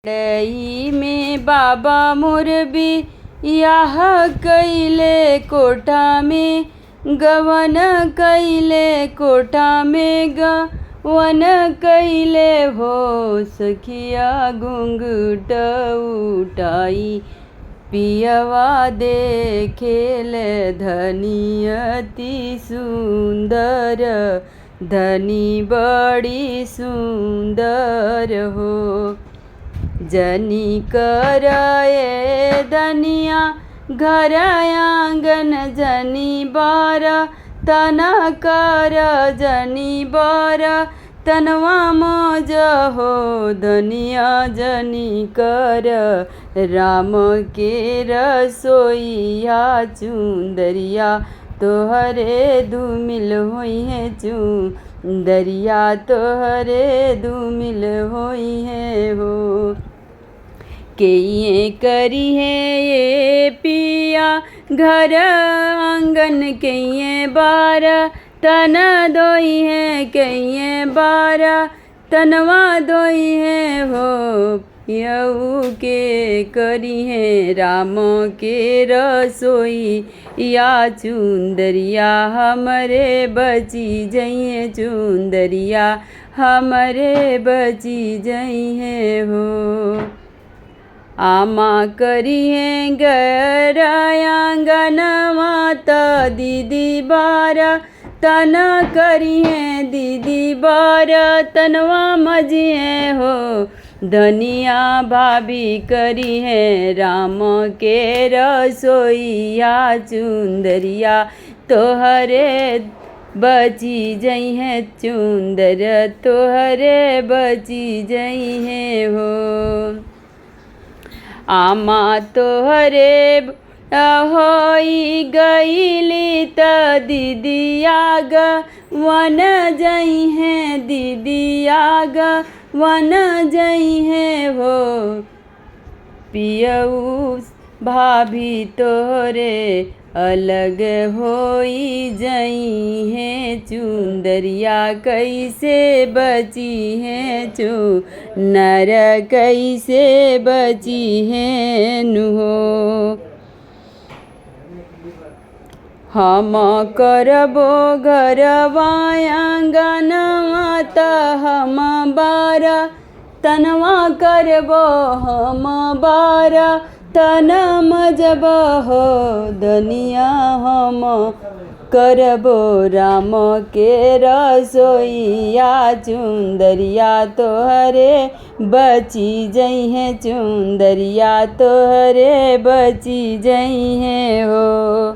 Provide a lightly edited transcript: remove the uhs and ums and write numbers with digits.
Die में बाबा मोर बियाह कइले कोठा में गवन कइले कोठा में गवन कइले हो सखिया घूंघट उठाई पियवा देखेले धनी अति सुंदर धनी बड़ी सुंदर हो। जनी करए धनिया घर आंगन जनी बार तना कर जनी बार तनवा मौज हो धनिया जनी कर राम के रसोईया चुंदरिया तोहरे धूमिल होई है चुंदरिया तोहरे धूमिल होई है हो। केये करी है ये पिया घर आंगन केये बार तना दोई है केये बार तनवा दोई है हो। यऊ के करी है राम के रसोई या चुंदरिया हमरे बची जइए चुंदरिया हमरे बची जइए हो। आमा करी है घर आंगन माता दीदी बार तना करी है दीदी बार तनवा मजिए हो। धनिया भाभी करी है राम के रसोईया चुंदरिया तोहरे बची जई है चुंदर तोहरे बची जई है हो। आमा तोहरे होई गईली त दीदिया वन जई है दीदिया वन जई है हो। पियऊ भाभी तोहरे अलग होई जई है चुंदरिया कैसे बची है चुनर कैसे बची है नुहो। हम करबो घरवा आंगन माता हम बारा तनवा करबो हम बारा तन मजब हो धनिया हम करबो राम के रसोईया चुंदरिया तोहरे बची जई है चुंदरिया तोहरे बची जई है हो।